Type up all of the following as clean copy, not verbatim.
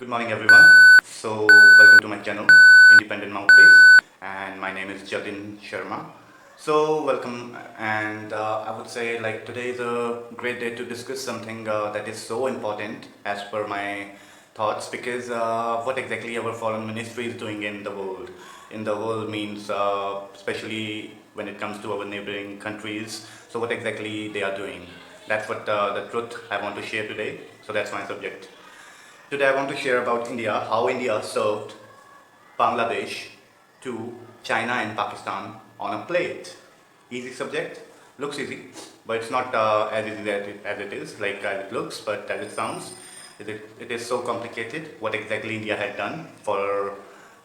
Good morning, everyone. So, welcome to my channel, Independent Mouthpiece, and my name is Jatin Sharma. So, welcome, and I would say like today is a great day to discuss something that is so important as per my thoughts, because what exactly our foreign ministry is doing in the world. In the world means especially when it comes to our neighboring countries. So, what exactly they are doing? That's what the truth I want to share today. So, that's my subject. Today I want to share about India, how India served Bangladesh to China and Pakistan on a plate. Easy subject, looks easy, but it's not as easy as it is, like as it looks, but as it sounds. It is so complicated what exactly India had done for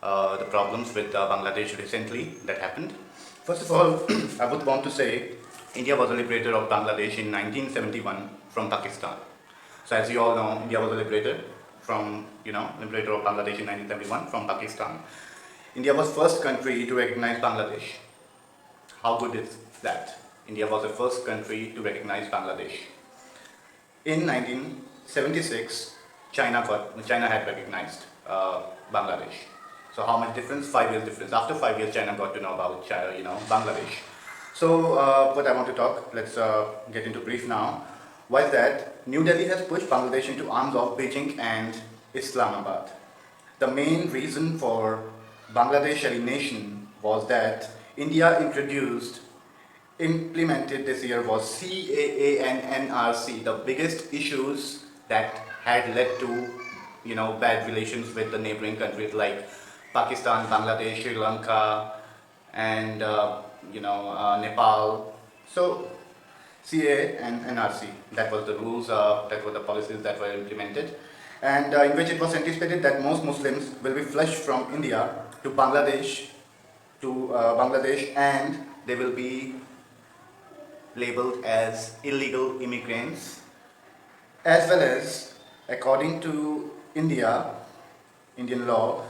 the problems with Bangladesh recently that happened. First of all, I would want to say India was a liberator of Bangladesh in 1971 from Pakistan. So as you all know, India was a liberator liberator of Bangladesh in 1971 from Pakistan. India was first country to recognize Bangladesh. How good is that? India was the first country to recognize Bangladesh. In 1976, China had recognized Bangladesh. So how much difference? 5 years difference. After 5 years, China got to know about Bangladesh. So what I want to talk, let's get into brief now. Why is that? New Delhi has pushed Bangladesh into arms of Beijing and Islamabad. The main reason for Bangladesh alienation was that India implemented this year was CAA and NRC, the biggest issues that had led to bad relations with the neighboring countries like Pakistan, Bangladesh, Sri Lanka, and Nepal. So CA and NRC. That was the rules, that were the policies that were implemented, and in which it was anticipated that most Muslims will be flushed from India to Bangladesh, and they will be labeled as illegal immigrants, as well as, according to Indian law,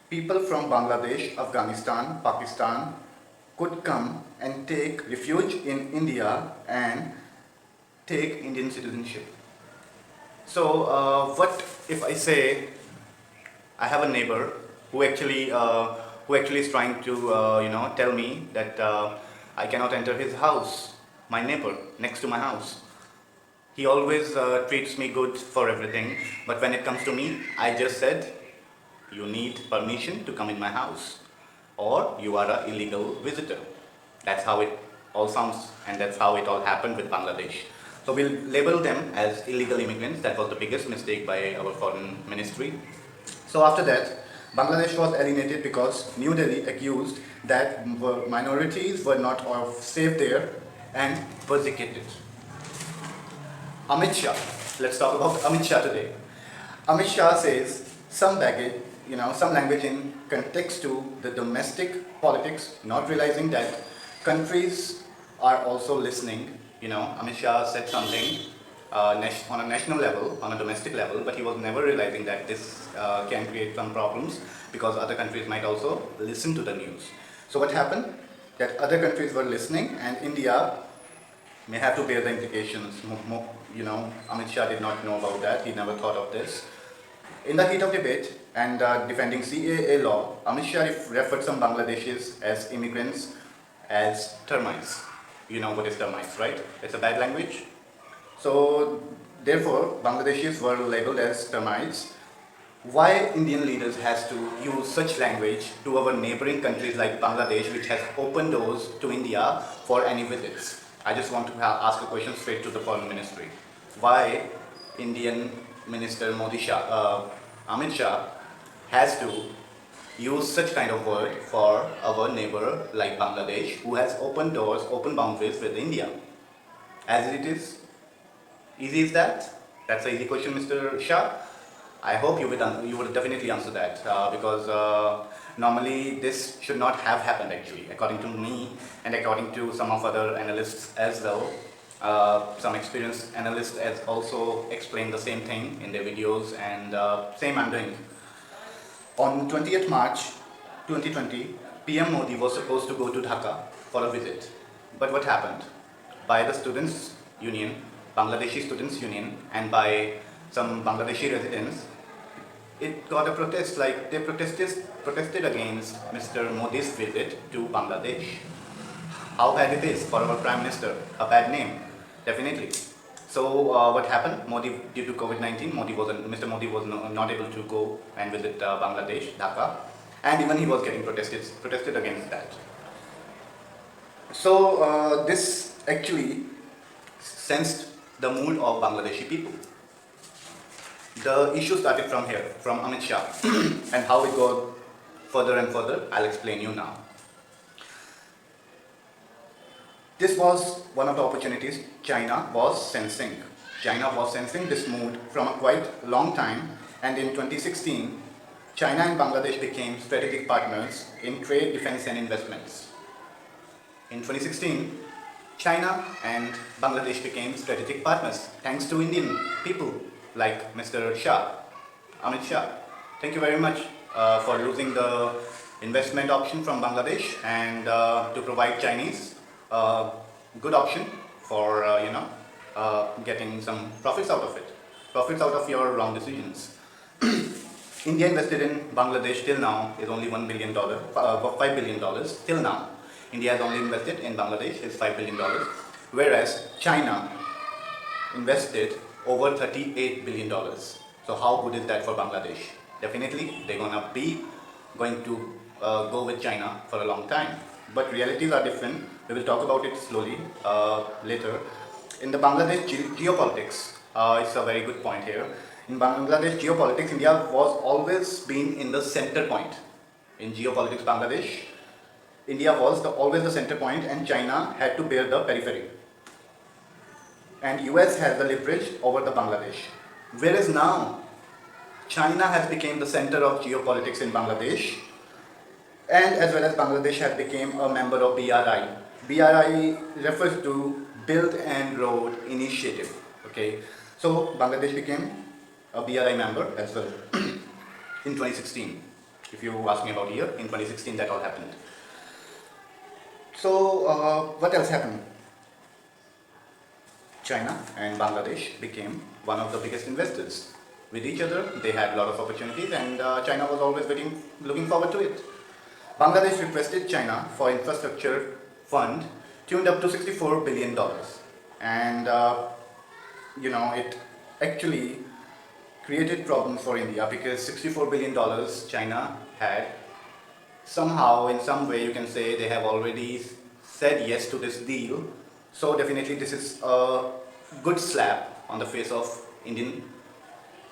people from Bangladesh, Afghanistan, Pakistan could come and take refuge in India and take Indian citizenship. So, what if I say I have a neighbor who actually is trying to tell me that I cannot enter his house, my neighbor next to my house. He always treats me good for everything, but when it comes to me, I just said, you need permission to come in my house, or you are an illegal visitor. That's how it all sounds, and that's how it all happened with Bangladesh. So we'll label them as illegal immigrants. That was the biggest mistake by our foreign ministry. So after that, Bangladesh was alienated because New Delhi accused that minorities were not safe there and persecuted. Amit Shah. Let's talk about Amit Shah today. Amit Shah says some baggage, some language in context to the domestic politics, not realizing that countries are also listening. Amit Shah said something on a national level, on a domestic level, but he was never realizing that this can create some problems because other countries might also listen to the news. So what happened? That other countries were listening, and India may have to bear the implications. Amit Shah did not know about that. He never thought of this. In the heat of debate and defending CAA law, Amit Shah referred some Bangladeshis as immigrants as termites. You know what is termites, right? It's a bad language. So, therefore, Bangladeshis were labeled as termites. Why Indian leaders has to use such language to our neighboring countries like Bangladesh, which has opened doors to India for any visits? I just want to ask a question straight to the foreign ministry. Why Indian Minister Amit Shah has to use such kind of word for our neighbor like Bangladesh, who has open doors, open boundaries with India? As it is, easy is that? That's an easy question, Mr. Shah. I hope you would definitely answer that because normally this should not have happened actually, according to me and according to some of other analysts as well. Some experienced analysts has also explained the same thing in their videos, and same I'm doing. On 20th March 2020, PM Modi was supposed to go to Dhaka for a visit. But what happened? By the Students' Union, Bangladeshi Students' Union, and by some Bangladeshi residents, it got a protest, like they protested against Mr. Modi's visit to Bangladesh. How bad it is for our Prime Minister, a bad name, definitely. So what happened? Modi, due to COVID-19, Mr. Modi was not able to go and visit Bangladesh, Dhaka, and even he was getting protested against that. So this actually sensed the mood of Bangladeshi people. The issue started from here, from Amit Shah, and how it goes further and further, I'll explain you now. This was one of the opportunities China was sensing. China was sensing this mood from a quite long time, and in 2016, China and Bangladesh became strategic partners in trade, defense and investments. In 2016, China and Bangladesh became strategic partners thanks to Indian people like Mr. Shah, Amit Shah. Thank you very much for losing the investment option from Bangladesh and to provide Chinese good option for getting some profits out of it, profits out of your wrong decisions. India invested in Bangladesh till now is only $1 billion, $5 billion till now. India has only invested in Bangladesh is $5 billion, whereas China invested over $38 billion. So how good is that for Bangladesh? Definitely they're going to go with China for a long time. But realities are different. We will talk about it slowly later. In the Bangladesh geopolitics, it's a very good point here. In Bangladesh geopolitics, India was always been in the center point. In geopolitics Bangladesh, India was always the center point and China had to bear the periphery. And US has the leverage over the Bangladesh. Whereas now, China has become the center of geopolitics in Bangladesh, and as well as Bangladesh has become a member of BRI. BRI refers to Build and Road Initiative. Okay, so Bangladesh became a BRI member as well in 2016. If you ask me about year, in 2016 that all happened. So what else happened? China and Bangladesh became one of the biggest investors. With each other, they had a lot of opportunities and China was always looking forward to it. Bangladesh requested China for infrastructure fund tuned up to $64 billion. And it actually created problems for India because $64 billion China had. Somehow, in some way, you can say they have already said yes to this deal. So definitely this is a good slap on the face of Indian,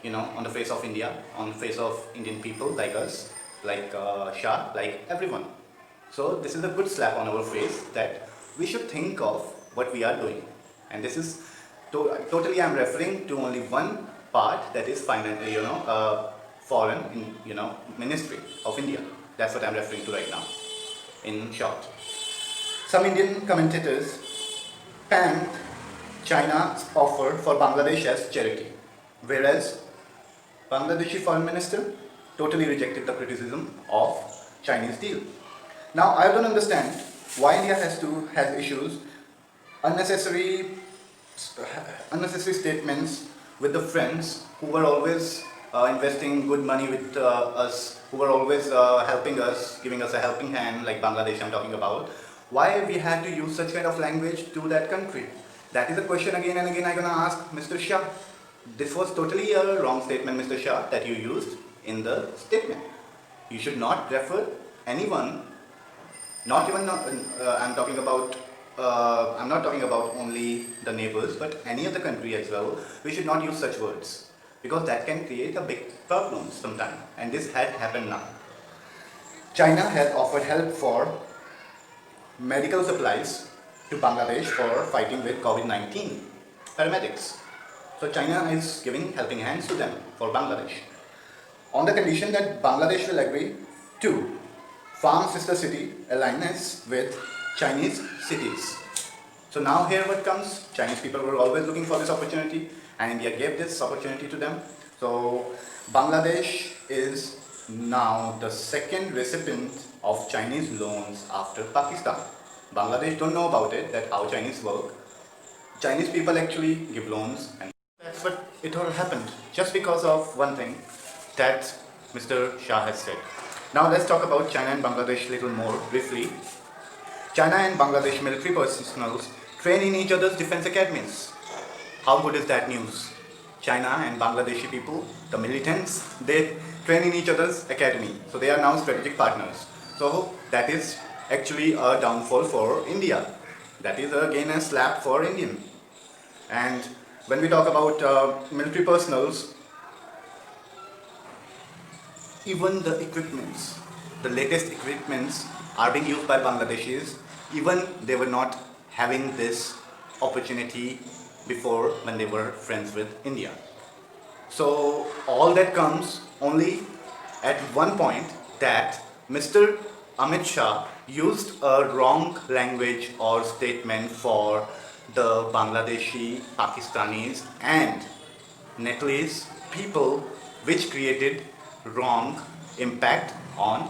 on the face of India, on the face of Indian people like us, like Shah, like everyone. So this is a good slap on our face that we should think of what we are doing. And this is totally I'm referring to only one part, that is foreign, ministry of India. That's what I'm referring to right now, in short. Some Indian commentators panned China's offer for Bangladesh as charity, whereas Bangladeshi foreign minister totally rejected the criticism of Chinese deal. Now I don't understand why India has issues unnecessary statements with the friends who were always investing good money with us, who were always helping us, giving us a helping hand, like Bangladesh I'm talking about. Why we had to use such kind of language to that country? That is a question again and again I'm going to ask Mr. Shah. This was totally a wrong statement, Mr. Shah, that you used in the statement. You should not refer anyone, not even, I'm not talking about only the neighbors, but any other country as well. We should not use such words because that can create a big problem sometime, and this had happened now. China has offered help for medical supplies to Bangladesh for fighting with COVID-19 paramedics. So China is giving helping hands to them for Bangladesh on the condition that Bangladesh will agree to farm sister city alliance with Chinese cities. So now here what comes, Chinese people were always looking for this opportunity and India gave this opportunity to them. So Bangladesh is now the second recipient of Chinese loans after Pakistan. Bangladesh don't know about it, that how Chinese work. Chinese people actually give loans, and that's what it all happened, just because of one thing. that Mr. Shah has said. Now let's talk about China and Bangladesh a little more briefly. China and Bangladesh military personnel train in each other's defense academies. How good is that news? China and Bangladeshi people, the militants, they train in each other's academy. So they are now strategic partners. So that is actually a downfall for India. That is again a slap for Indian. And when we talk about military personnels, even the equipments, the latest equipments are being used by Bangladeshis, even they were not having this opportunity before when they were friends with India. So all that comes only at one point that Mr. Amit Shah used a wrong language or statement for the Bangladeshi, Pakistanis and Nepalese people, which created wrong impact on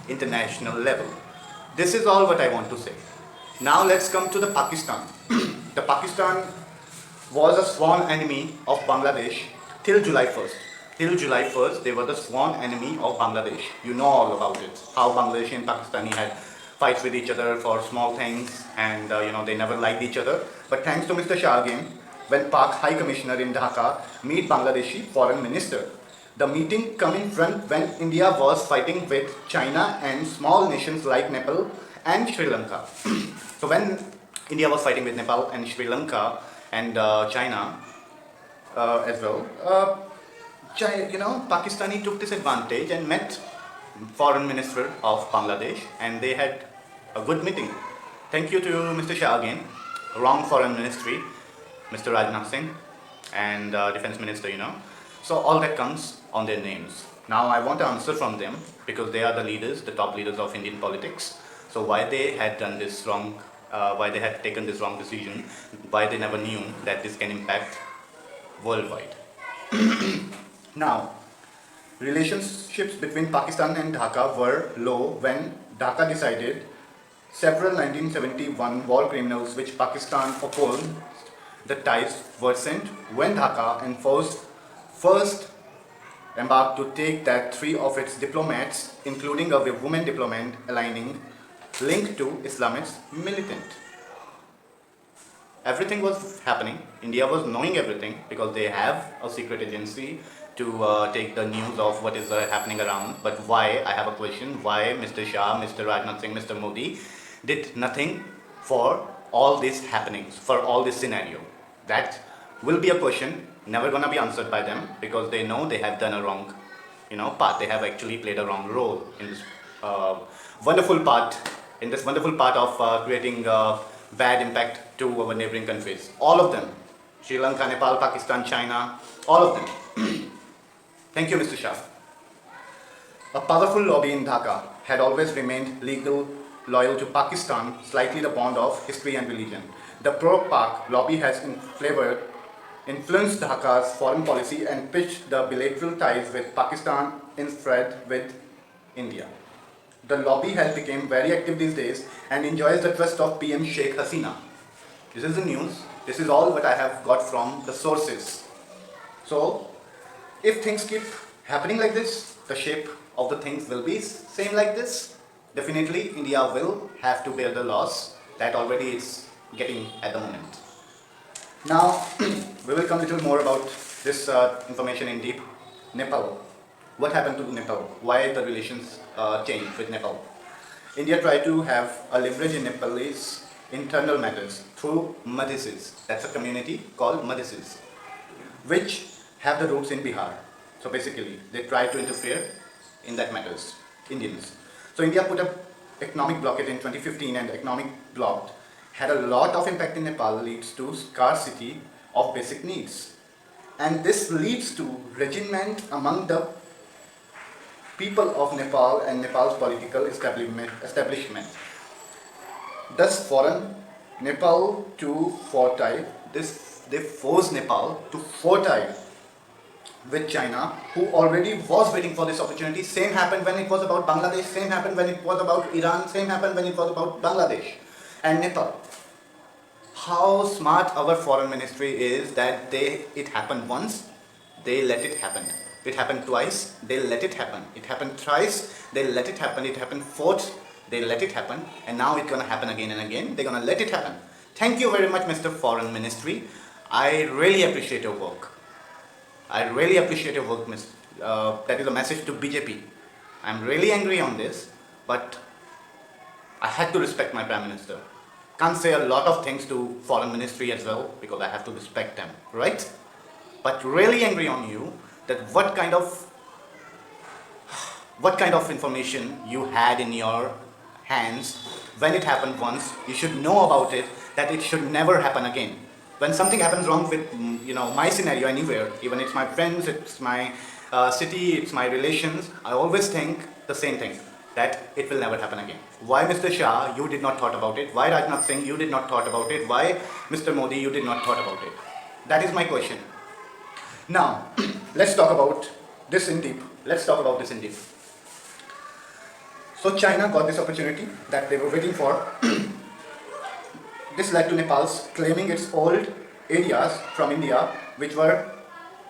international level. This is all what I want to say. Now let's come to the Pakistan. The Pakistan was a sworn enemy of Bangladesh till July 1st. Till July 1st, they were the sworn enemy of Bangladesh. You know all about it. How Bangladeshi and Pakistani had fights with each other for small things, and they never liked each other. But thanks to Mr. Shah again, when Pak High Commissioner in Dhaka meet Bangladeshi Foreign Minister, the meeting come in front when India was fighting with China and small nations like Nepal and Sri Lanka. So when India was fighting with Nepal and Sri Lanka and China as well, Pakistani took this advantage and met Foreign Minister of Bangladesh, and they had a good meeting. Thank you to Mr. Shah again. Wrong Foreign Ministry, Mr. Rajnath Singh, and Defense Minister, So all that comes on their names. Now I want to answer from them because they are the leaders, the top leaders of Indian politics. So why they had done this wrong, why they had taken this wrong decision, why they never knew that this can impact worldwide. Now, relationships between Pakistan and Dhaka were low when Dhaka decided several 1971 war criminals which Pakistan opposed the ties were sent when Dhaka enforced first embarked to take that three of its diplomats, including a woman diplomat aligning linked to Islamist militant. Everything was happening. India was knowing everything because they have a secret agency to take the news of what is happening around. But why, I have a question, why Mr. Shah, Mr. Rajnath Singh, Mr. Modi did nothing for all these happenings, for all this scenario? That will be a question, never gonna be answered by them because they know they have done a wrong part. They have actually played a wrong role in this wonderful part of creating bad impact to our neighboring countries. All of them, Sri Lanka, Nepal, Pakistan, China, all of them. Thank you, Mr. Shah. A powerful lobby in Dhaka had always remained loyal to Pakistan, slightly the bond of history and religion. The pro-Pak lobby has influenced Dhaka's foreign policy and pitched the bilateral ties with Pakistan instead with India. The lobby has become very active these days and enjoys the trust of PM Sheikh Hasina. This is the news. This is all what I have got from the sources. So, if things keep happening like this, the shape of the things will be same like this. Definitely, India will have to bear the loss that already is getting at the moment. Now, we will come a little more about this information in deep. Nepal. What happened to Nepal? Why the relations changed with Nepal? India tried to have a leverage in Nepalese internal matters through Madhisis. That's a community called Madhisis, which have the roots in Bihar. So basically, they tried to interfere in that matters, Indians. So India put up economic blockade in 2015, and economic blockade had a lot of impact in Nepal, leads to scarcity of basic needs. And this leads to resentment among the people of Nepal and Nepal's political establishment. Thus, foreign Nepal to fortify they forced Nepal to fortify with China, who already was waiting for this opportunity. Same happened when it was about Bangladesh, same happened when it was about Iran, same happened when it was about Bangladesh and Nepal. How smart our foreign ministry is that it happened once, they let it happen. It happened twice, they let it happen. It happened thrice, they let it happen. It happened fourth, they let it happen. And now it's gonna happen again and again. They're gonna let it happen. Thank you very much, Mr. Foreign Ministry. I really appreciate your work. I really appreciate your work, Miss. That is a message to BJP. I'm really angry on this, but I had to respect my Prime Minister. Can't say a lot of things to Foreign Ministry as well because I have to respect them, right? But really angry on you that what kind of information you had in your hands when it happened once. You should know about it, that it should never happen again. When something happens wrong with my scenario anywhere, even it's my friends, it's my city, it's my relations, I always think the same thing, that it will never happen again. Why, Mr. Shah, you did not thought about it? Why, Rajnath Singh, you did not thought about it? Why, Mr. Modi, you did not thought about it? That is my question. Now, let's talk about this in deep. So China got this opportunity that they were waiting for. This led to Nepal's claiming its old areas from India, which were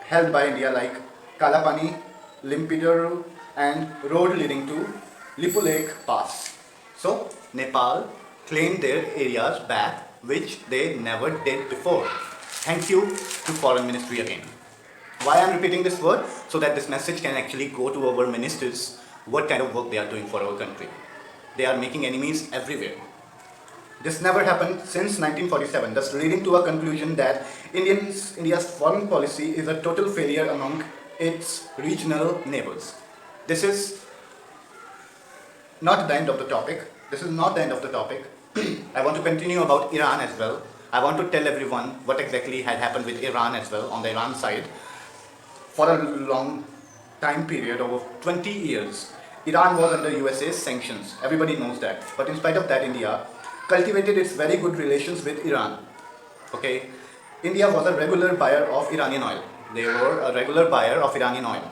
held by India, like Kalapani, Limpidoru, and road leading to Lake Pass. So Nepal claimed their areas back, which they never did before. Thank you to Foreign Ministry again. Why I'm repeating this word? So that this message can actually go to our ministers, what kind of work they are doing for our country. They are making enemies everywhere. This never happened since 1947, thus leading to a conclusion that India's foreign policy is a total failure among its regional neighbors. This is not the end of the topic. I want to continue about Iran as well. I want to tell everyone what exactly had happened with Iran as well, on the Iran side. For a long time period, over 20 years, Iran was under USA's sanctions. Everybody knows that. But in spite of that, India cultivated its very good relations with Iran. Okay, India was a regular buyer of Iranian oil. They were a regular buyer of Iranian oil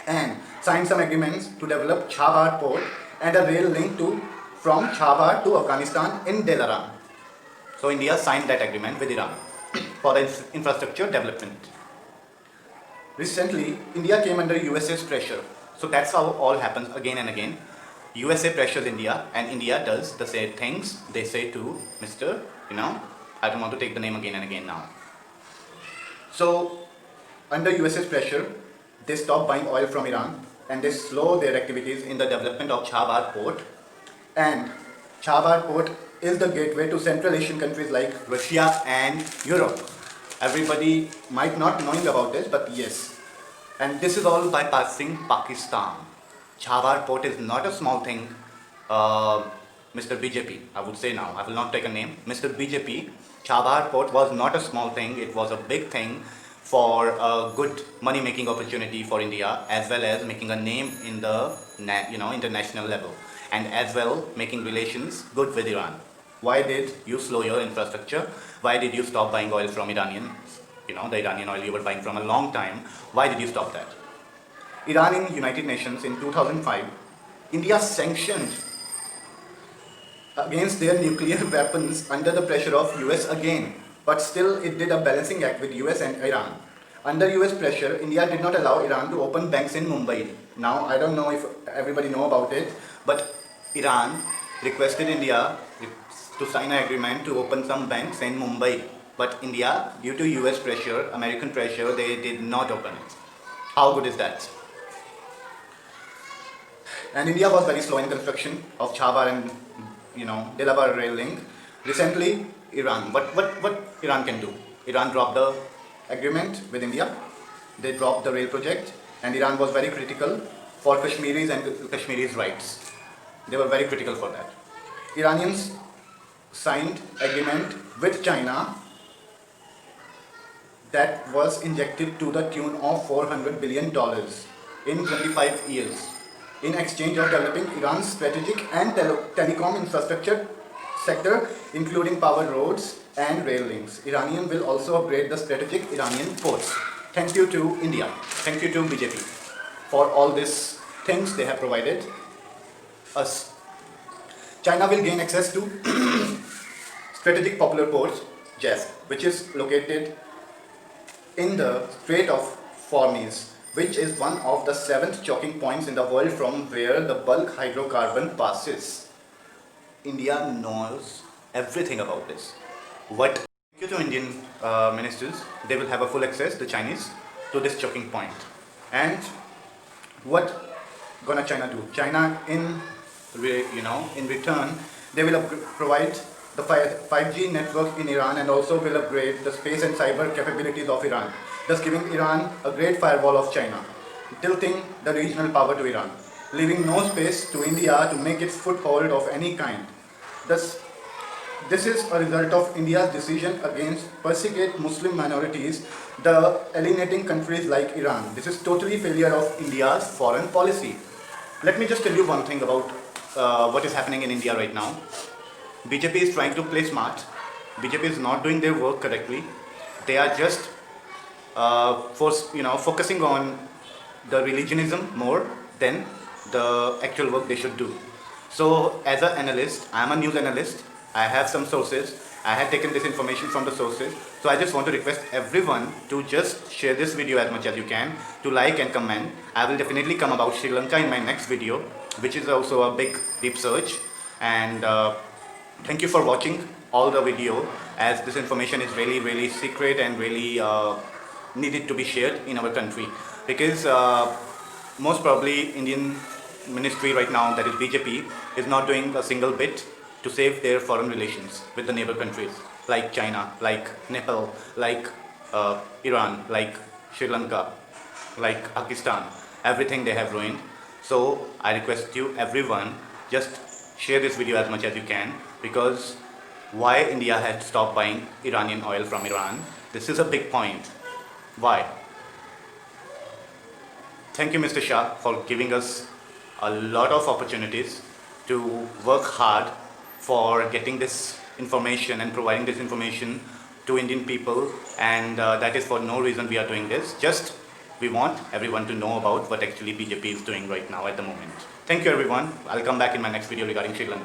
and signed some agreements to develop Chabahar port and a rail link from Chabahar to Afghanistan in Delaram. So India signed that agreement with Iran for the infrastructure development. Recently, India came under USA's pressure. So that's how all happens again and again. USA pressures India, and India does the same things they say to Mr. I don't want to take the name again and again now. So, under USA's pressure, they stop buying oil from Iran and they slow their activities in the development of Chabahar port. And Chabahar port is the gateway to Central Asian countries like Russia and Europe. Everybody might not knowing about this, but yes. And this is all bypassing Pakistan. Chabahar port is not a small thing, Mr. BJP, I would say now, I will not take a name. Mr. BJP, Chabahar port was not a small thing, it was a big thing for a good money-making opportunity for India, as well as making a name in the international level, and as well making relations good with Iran. Why did you slow your infrastructure? Why did you stop buying oil from Iranians? The Iranian oil you were buying from a long time. Why did you stop that? Iran in United Nations in 2005, India sanctioned against their nuclear weapons under the pressure of US again, but still it did a balancing act with US and Iran. Under US pressure, India did not allow Iran to open banks in Mumbai. Now, I don't know if everybody know about it, but Iran requested India to sign an agreement to open some banks in Mumbai. But India, due to US pressure, American pressure, they did not open it. How good is that? And India was very slow in construction of Chabahar and Delabar rail link. Recently, Iran. What Iran can do? Iran dropped the agreement with India. They dropped the rail project, and Iran was very critical for Kashmiris and Kashmiris' rights. They were very critical for that. Iranians signed agreement with China that was injected to the tune of $400 billion in 25 years in exchange of developing Iran's strategic and telecom infrastructure sector, including power roads and rail links. Iranian will also upgrade the strategic Iranian ports. Thank you to India. Thank you to BJP for all these things they have provided us. China will gain access to strategic popular ports, JES, which is located in the Strait of Hormuz. which is one of the 7th choking points in the world from where the bulk hydrocarbon passes. India knows everything about this. What due to Indian ministers, they will have a full access, the Chinese, to this choking point. And what gonna China do? China in return, they will provide the 5G network in Iran and also will upgrade the space and cyber capabilities of Iran, thus giving Iran a great firewall of China, tilting the regional power to Iran, leaving no space to India to make its foothold of any kind. Thus, this is a result of India's decision against persecute Muslim minorities, the alienating countries like Iran. This is totally failure of India's foreign policy. Let me just tell you one thing about what is happening in India right now. BJP is trying to play smart. BJP is not doing their work correctly. They are just focusing on the religionism more than the actual work they should do. So as an analyst, I am a news analyst. I have some sources. I have taken this information from the sources. So I just want to request everyone to just share this video as much as you can, to like and comment. I will definitely come about Sri Lanka in my next video, which is also a big deep search. And thank you for watching all the video, as this information is really secret and really needed to be shared in our country, because most probably Indian ministry right now, that is BJP, is not doing a single bit to save their foreign relations with the neighbor countries like China, like Nepal, like Iran, like Sri Lanka, like Pakistan. Everything they have ruined. So I request you, everyone, just share this video as much as you can, because why India had stopped buying Iranian oil from Iran? This is a big point. Why? Thank you, Mr. Shah, for giving us a lot of opportunities to work hard for getting this information and providing this information to Indian people, and that is for no reason we are doing this. Just we want everyone to know about what actually BJP is doing right now at the moment. Thank you, everyone. I'll come back in my next video regarding Sri Lanka.